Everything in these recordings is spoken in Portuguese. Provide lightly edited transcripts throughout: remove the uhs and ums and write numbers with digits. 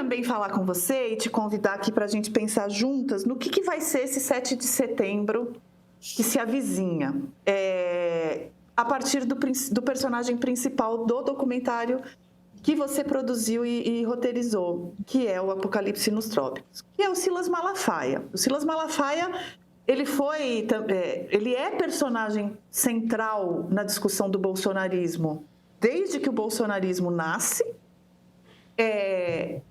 também falar com você e te convidar aqui para a gente pensar juntas no que vai ser esse 7 de setembro que se avizinha. A partir do personagem principal do documentário que você produziu e roteirizou, que é o Apocalipse nos Trópicos, que é o Silas Malafaia. O Silas Malafaia, ele é personagem central na discussão do bolsonarismo desde que o bolsonarismo nasce.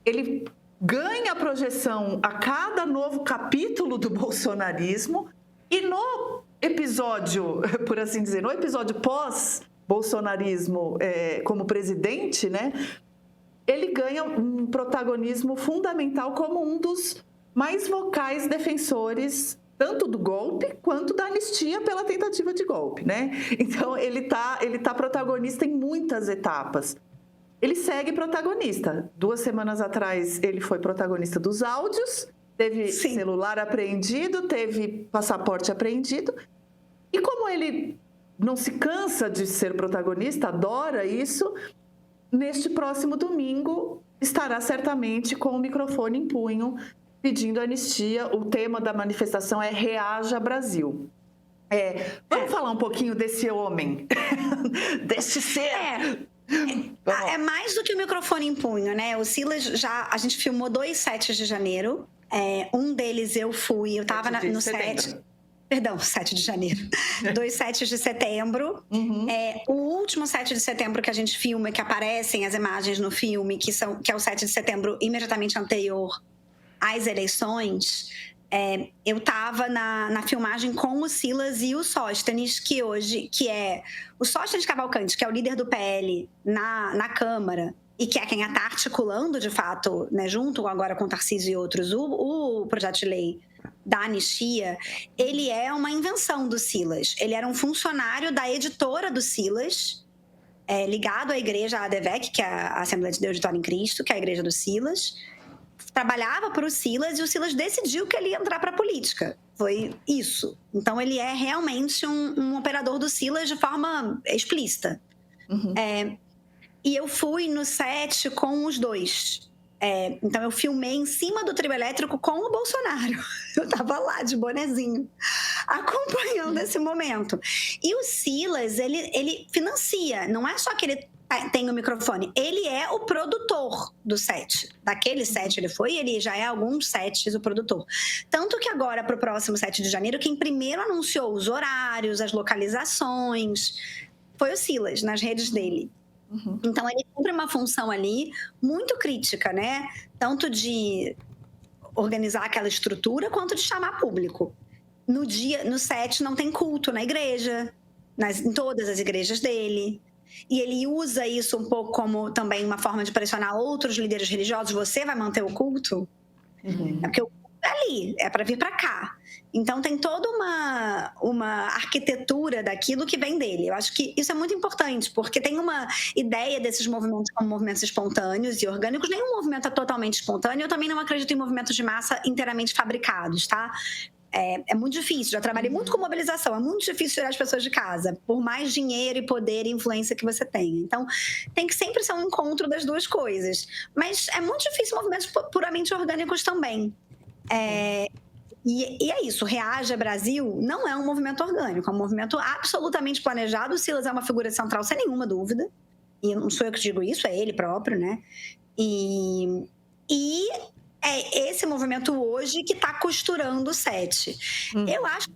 Ele ganha projeção a cada novo capítulo do bolsonarismo e no episódio, por assim dizer, no episódio pós-bolsonarismo como presidente, né, ele ganha um protagonismo fundamental como um dos mais vocais defensores tanto do golpe quanto da anistia pela tentativa de golpe, né? Então, ele tá protagonista em muitas etapas. Ele segue protagonista. 2 semanas atrás, ele foi protagonista dos áudios, teve celular apreendido, teve passaporte apreendido. E como ele não se cansa de ser protagonista, adora isso, neste próximo domingo estará certamente com o microfone em punho, pedindo anistia. O tema da manifestação é Reaja Brasil. Vamos falar um pouquinho desse homem, desse ser... É mais do que o microfone em punho, né? O Silas a gente filmou 2 sets de janeiro. Um deles eu tava no set. Perdão, 7 de janeiro. 2 sets de setembro. Uhum. O último 7 de setembro que a gente filma, que aparecem as imagens no filme, que é o 7 de setembro imediatamente anterior às eleições. Eu estava na filmagem com o Silas e o Sóstenes, que é o Sóstenes Cavalcante, que é o líder do PL na Câmara e que é quem está articulando, de fato, né, junto agora com o Tarcísio e outros, o projeto de lei da anistia. Ele é uma invenção do Silas. Ele era um funcionário da editora do Silas, ligado à igreja ADVEC, que é a Assembleia de Deus de Vitória em Cristo, que é a igreja do Silas. Trabalhava para o Silas e o Silas decidiu que ele ia entrar para a política. Foi isso. Então, ele é realmente um operador do Silas de forma explícita. Uhum. E eu fui no set com os dois. Então, eu filmei em cima do trio elétrico com o Bolsonaro. Eu estava lá de bonezinho, acompanhando esse momento. E o Silas, ele financia. Não é só que ele tem o microfone, ele é o produtor do set. Daquele set ele já é alguns sets o produtor. Tanto que agora, para o próximo 7 de janeiro, quem primeiro anunciou os horários, as localizações, foi o Silas, nas redes dele. Uhum. Então, ele cumpre uma função ali muito crítica, né? Tanto de organizar aquela estrutura, quanto de chamar público. No set não tem culto na igreja, em todas as igrejas dele. E ele usa isso um pouco como também uma forma de pressionar outros líderes religiosos. Você vai manter o culto? Uhum. Porque o culto é ali, é para vir para cá. Então, tem toda uma arquitetura daquilo que vem dele. Eu acho que isso é muito importante, porque tem uma ideia desses movimentos como movimentos espontâneos e orgânicos. Nenhum movimento é totalmente espontâneo. Eu também não acredito em movimentos de massa inteiramente fabricados, tá? É muito difícil, já trabalhei muito com mobilização, é muito difícil tirar as pessoas de casa, por mais dinheiro e poder e influência que você tenha. Então, tem que sempre ser um encontro das duas coisas. Mas é muito difícil movimentos puramente orgânicos também. E é isso, Reaja Brasil não é um movimento orgânico, é um movimento absolutamente planejado. O Silas é uma figura central, sem nenhuma dúvida. E não sou eu que digo isso, é ele próprio, né? E é esse movimento hoje que está costurando o set. Eu acho que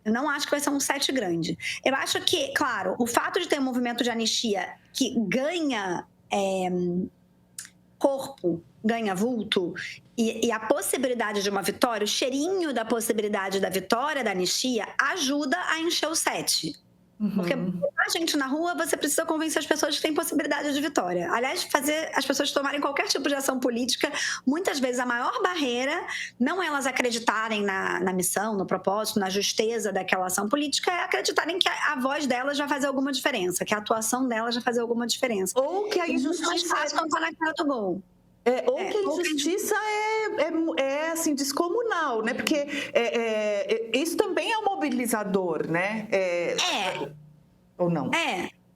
eu não acho que vai ser um set grande. Eu acho que, claro, o fato de ter um movimento de anistia que ganha corpo, ganha vulto, e a possibilidade de uma vitória, o cheirinho da possibilidade da vitória da anistia ajuda a encher o set. Porque a gente na rua, você precisa convencer as pessoas que têm possibilidade de vitória. Aliás, fazer as pessoas tomarem qualquer tipo de ação política, muitas vezes a maior barreira, não elas acreditarem na missão, no propósito, na justeza daquela ação política, é acreditarem que a voz delas vai fazer alguma diferença, que a atuação delas vai fazer alguma diferença. Ou que a injustiça... mais fácil quando tá na cara do gol. Ou que a injustiça é assim, descomunal, né? Porque isso também é um mobilizador, né? Ou não?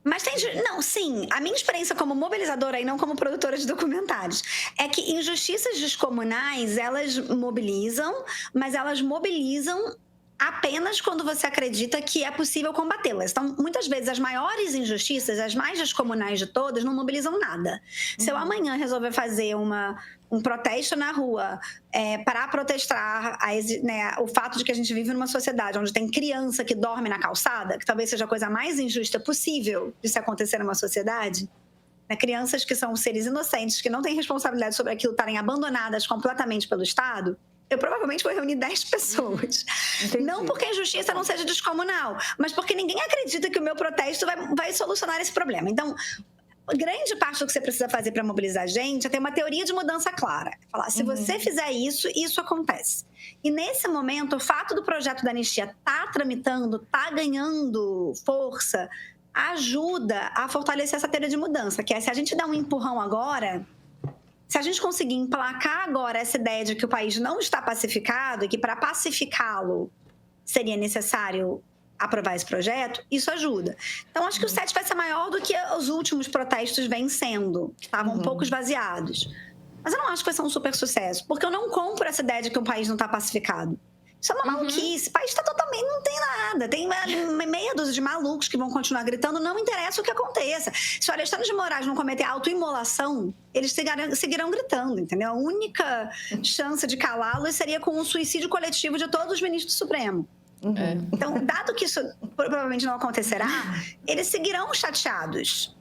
Mas não, sim, a minha experiência como mobilizadora e não como produtora de documentários é que injustiças descomunais, elas mobilizam, mas elas mobilizam apenas quando você acredita que é possível combatê-las. Então, muitas vezes, as maiores injustiças, as mais descomunais de todas, não mobilizam nada. Se eu amanhã resolver fazer um protesto na rua para protestar o fato de que a gente vive numa sociedade onde tem criança que dorme na calçada, que talvez seja a coisa mais injusta possível de se acontecer numa sociedade, né? Crianças que são seres inocentes, que não têm responsabilidade sobre aquilo, estarem abandonadas completamente pelo Estado, eu provavelmente vou reunir 10 pessoas. Entendi. Não porque a injustiça não seja descomunal, mas porque ninguém acredita que o meu protesto vai solucionar esse problema. Então, grande parte do que você precisa fazer para mobilizar a gente é ter uma teoria de mudança clara. Falar, se você fizer isso, isso acontece. E nesse momento, o fato do projeto da anistia estar tramitando, estar ganhando força, ajuda a fortalecer essa teoria de mudança, que é se a gente dá um empurrão agora, se a gente conseguir emplacar agora essa ideia de que o país não está pacificado e que para pacificá-lo seria necessário aprovar esse projeto, isso ajuda. Então, acho que o 7 vai ser maior do que os últimos protestos vêm sendo, que estavam um pouco esvaziados. Mas eu não acho que vai ser um super sucesso, porque eu não compro essa ideia de que o país não está pacificado. Isso é uma maluquice. O país está totalmente... não tem nada. Tem meia dúzia de malucos que vão continuar gritando, não interessa o que aconteça. Se o Alexandre de Moraes não cometer autoimolação, eles seguirão gritando, entendeu? A única chance de calá-los seria com o suicídio coletivo de todos os ministros do Supremo. Então, dado que isso provavelmente não acontecerá, eles seguirão chateados.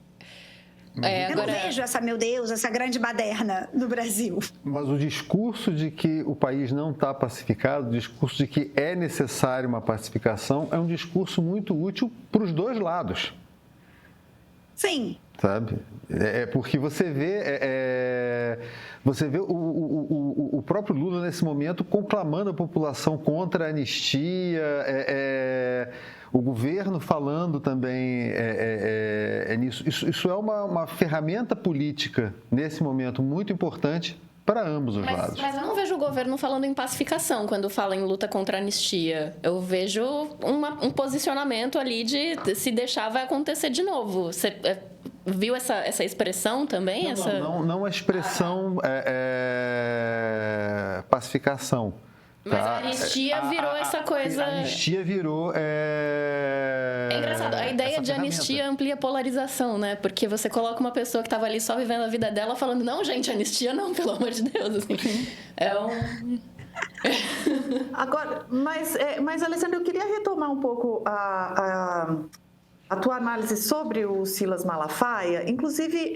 Eu não vejo meu Deus, essa grande baderna do Brasil. Mas o discurso de que o país não está pacificado, o discurso de que é necessária uma pacificação, é um discurso muito útil para os dois lados. Sim. Sabe? Porque você vê o próprio Lula, nesse momento, conclamando a população contra a anistia, o governo falando também nisso. Isso é uma ferramenta política, nesse momento, muito importante para ambos os lados. Mas eu não vejo o governo falando em pacificação quando fala em luta contra a anistia. Eu vejo um posicionamento ali de se deixar vai acontecer de novo. Você viu essa expressão também? Não a expressão pacificação. Mas a anistia virou essa coisa... A anistia virou... É engraçado, a ideia de anistia amplia a polarização, né? Porque você coloca uma pessoa que estava ali só vivendo a vida dela falando, não, gente, anistia não, pelo amor de Deus. Assim. Agora, mas Alessandra, eu queria retomar um pouco a tua análise sobre o Silas Malafaia, inclusive...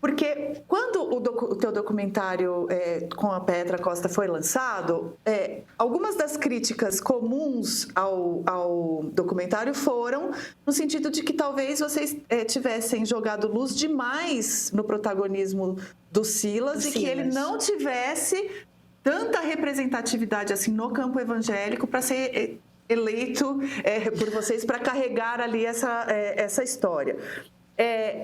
Porque quando o teu documentário com a Petra Costa foi lançado, algumas das críticas comuns ao documentário foram no sentido de que talvez vocês tivessem jogado luz demais no protagonismo do Silas e que ele não tivesse tanta representatividade assim no campo evangélico para ser eleito por vocês, para carregar ali essa história.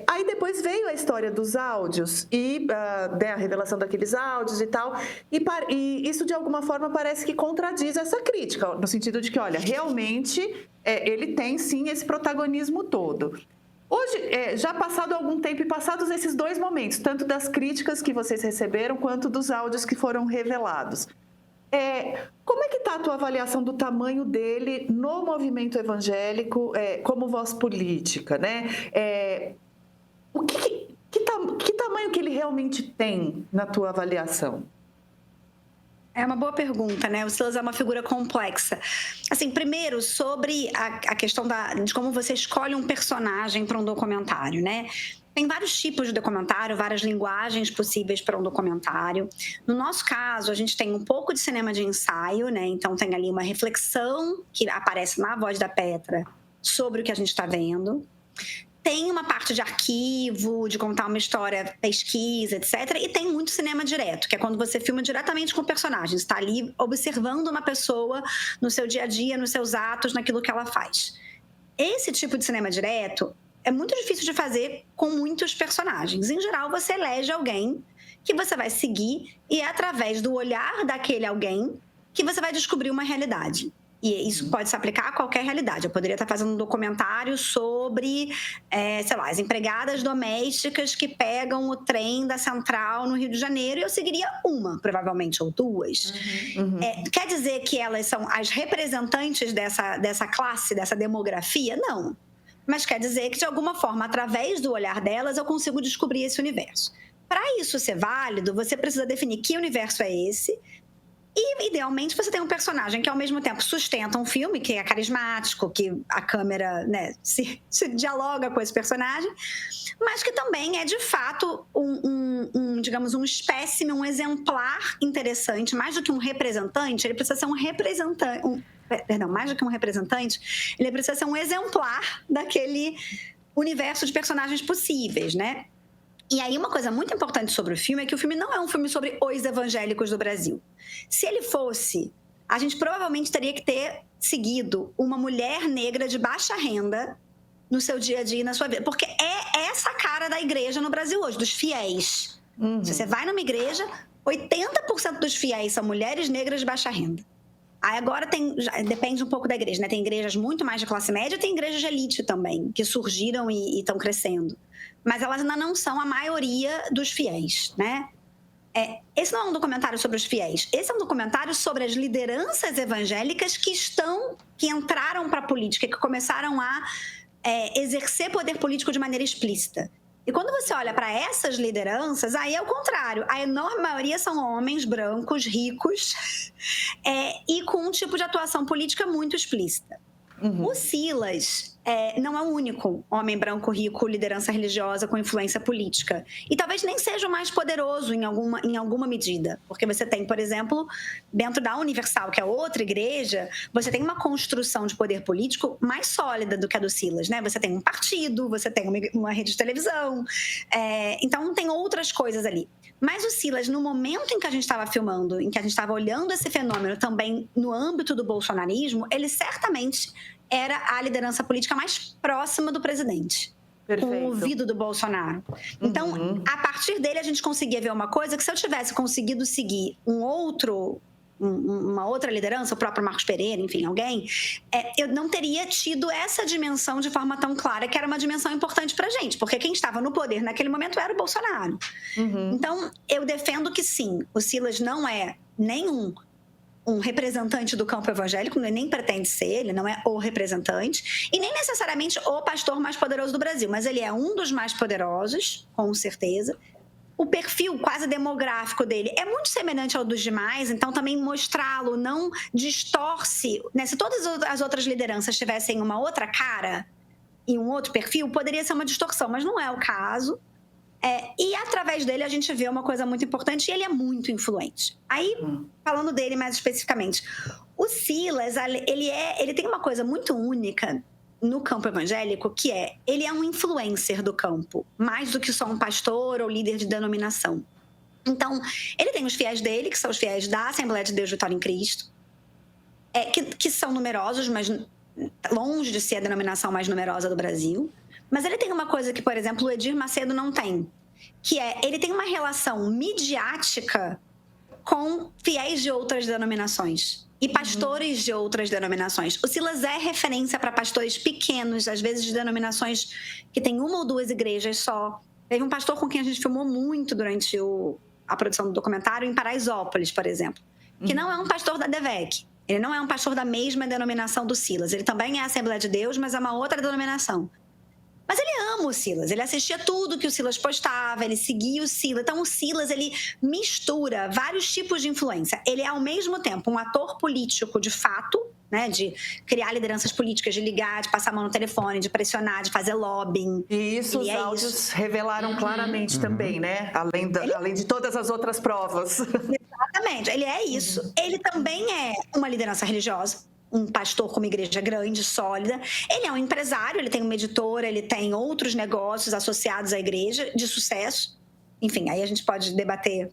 Aí depois veio a história dos áudios e a revelação daqueles áudios e tal, e isso de alguma forma parece que contradiz essa crítica, no sentido de que, olha, realmente ele tem sim esse protagonismo todo. Hoje, já passado algum tempo e passados esses dois momentos, tanto das críticas que vocês receberam quanto dos áudios que foram revelados, como é que está a tua avaliação do tamanho dele no movimento evangélico como voz política, né? Que tamanho que ele realmente tem na tua avaliação? É uma boa pergunta, né? O Silas é uma figura complexa. Assim, primeiro, sobre a questão de como você escolhe um personagem para um documentário, né? Tem vários tipos de documentário, várias linguagens possíveis para um documentário. No nosso caso, a gente tem um pouco de cinema de ensaio, né? Então, tem ali uma reflexão que aparece na voz da Petra sobre o que a gente está vendo. Tem uma parte de arquivo, de contar uma história, pesquisa, etc. E tem muito cinema direto, que é quando você filma diretamente com o personagem. Você está ali observando uma pessoa no seu dia a dia, nos seus atos, naquilo que ela faz. Esse tipo de cinema direto é muito difícil de fazer com muitos personagens. Em geral, você elege alguém que você vai seguir e é através do olhar daquele alguém que você vai descobrir uma realidade. E isso pode se aplicar a qualquer realidade. Eu poderia estar fazendo um documentário sobre, sei lá, as empregadas domésticas que pegam o trem da Central no Rio de Janeiro, e eu seguiria uma, provavelmente, ou duas. Quer dizer que elas são as representantes dessa classe, dessa demografia? Não. Mas quer dizer que, de alguma forma, através do olhar delas, eu consigo descobrir esse universo. Para isso ser válido, você precisa definir que universo é esse. E, idealmente, você tem um personagem que, ao mesmo tempo, sustenta um filme, que é carismático, que a câmera, né, se dialoga com esse personagem, mas que também é, de fato, digamos, um espécime, um exemplar interessante. Mais do que um representante, ele precisa ser um representante... mais do que um representante, ele precisa ser um exemplar daquele universo de personagens possíveis, né? E aí, uma coisa muito importante sobre o filme é que o filme não é um filme sobre os evangélicos do Brasil. Se ele fosse, a gente provavelmente teria que ter seguido uma mulher negra de baixa renda no seu dia a dia e na sua vida. Porque é essa a cara da igreja no Brasil hoje, dos fiéis. Se você vai numa igreja, 80% dos fiéis são mulheres negras de baixa renda. Aí agora depende um pouco da igreja, né? Tem igrejas muito mais de classe média, tem igrejas de elite também, que surgiram e estão crescendo. Mas elas ainda não são a maioria dos fiéis, né? Esse não é um documentário sobre os fiéis. Esse é um documentário sobre as lideranças evangélicas que entraram para a política, que começaram a exercer poder político de maneira explícita. E quando você olha para essas lideranças, aí é o contrário. A enorme maioria são homens brancos, ricos, e com um tipo de atuação política muito explícita. O Silas não é o único homem branco, rico, liderança religiosa com influência política. E talvez nem seja o mais poderoso em alguma medida. Porque você tem, por exemplo, dentro da Universal, que é outra igreja, você tem uma construção de poder político mais sólida do que a do Silas, né? Você tem um partido, você tem uma rede de televisão. Então, tem outras coisas ali. Mas o Silas, no momento em que a gente estava filmando, em que a gente estava olhando esse fenômeno também no âmbito do bolsonarismo, ele certamente era a liderança política mais próxima do presidente. Perfeito. Com o ouvido do Bolsonaro. Então, a partir dele, a gente conseguia ver uma coisa que, se eu tivesse conseguido seguir uma outra liderança, o próprio Marcos Pereira, enfim, alguém, eu não teria tido essa dimensão de forma tão clara, que era uma dimensão importante pra gente, porque quem estava no poder naquele momento era o Bolsonaro. Então, eu defendo que sim, o Silas não é nenhum um representante do campo evangélico, nem pretende ser, ele não é o representante, e nem necessariamente o pastor mais poderoso do Brasil, mas ele é um dos mais poderosos, com certeza. O perfil quase demográfico dele é muito semelhante ao dos demais, então também mostrá-lo não distorce, né? Se todas as outras lideranças tivessem uma outra cara e um outro perfil, poderia ser uma distorção, mas não é o caso. E através dele a gente vê uma coisa muito importante, e ele é muito influente. Aí, falando dele mais especificamente, o Silas, ele tem uma coisa muito única no campo evangélico, que ele é um influencer do campo, mais do que só um pastor ou líder de denominação. Então, ele tem os fiéis dele, que são os fiéis da Assembleia de Deus Vitória em Cristo, que são numerosos, mas longe de ser a denominação mais numerosa do Brasil. Mas ele tem uma coisa que, por exemplo, o Edir Macedo não tem, que ele tem uma relação midiática com fiéis de outras denominações e pastores de outras denominações. O Silas é referência para pastores pequenos, às vezes de denominações que têm uma ou duas igrejas só. Teve um pastor com quem a gente filmou muito durante a produção do documentário em Paraisópolis, por exemplo, que não é um pastor da DEVEC. Ele não é um pastor da mesma denominação do Silas. Ele também é Assembleia de Deus, mas é uma outra denominação. Mas ele ama o Silas, ele assistia tudo que o Silas postava, ele seguia o Silas. Então, o Silas, ele mistura vários tipos de influência. Ele é, ao mesmo tempo, um ator político de fato, né, de criar lideranças políticas, de ligar, de passar a mão no telefone, de pressionar, de fazer lobbying. E isso os áudios revelaram claramente também, né? Além de todas as outras provas. Exatamente, ele é isso. Ele também é uma liderança religiosa, um pastor com uma igreja grande, sólida. Ele é um empresário, ele tem uma editora, ele tem outros negócios associados à igreja de sucesso. Enfim, aí a gente pode debater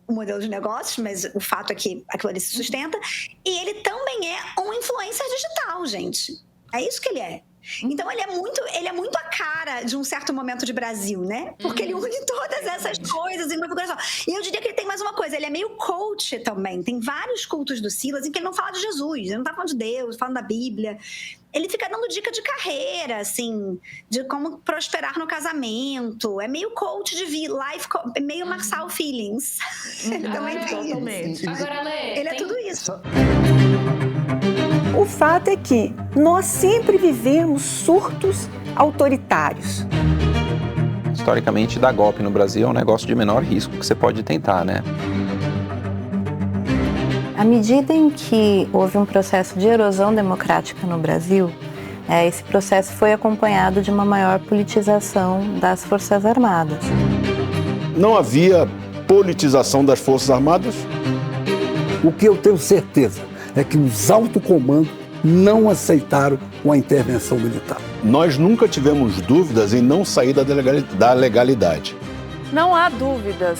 o modelo de negócios, mas o fato é que aquilo ali se sustenta. E ele também é um influencer digital, gente. É isso que ele é. Então, ele é muito a cara de um certo momento de Brasil, né? Porque ele une todas essas coisas em uma figura só. E eu diria que ele tem mais uma coisa, ele é meio coach também. Tem vários cultos do Silas em que ele não fala de Jesus, ele não tá falando de Deus, falando da Bíblia. Ele fica dando dica de carreira, assim, de como prosperar no casamento. É meio coach de vida, meio Marçal Feelings. Ele também tem totalmente. Agora, Lê, ele é tudo isso. O fato é que nós sempre vivemos surtos autoritários. Historicamente, dar golpe no Brasil é um negócio de menor risco que você pode tentar, né? À medida em que houve um processo de erosão democrática no Brasil, esse processo foi acompanhado de uma maior politização das Forças Armadas. Não havia politização das Forças Armadas? O que eu tenho certeza é que os alto comando não aceitaram uma intervenção militar. Nós nunca tivemos dúvidas em não sair da legalidade. Não há dúvidas.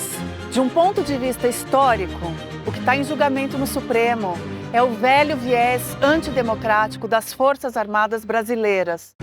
De um ponto de vista histórico, o que está em julgamento no Supremo é o velho viés antidemocrático das Forças Armadas brasileiras.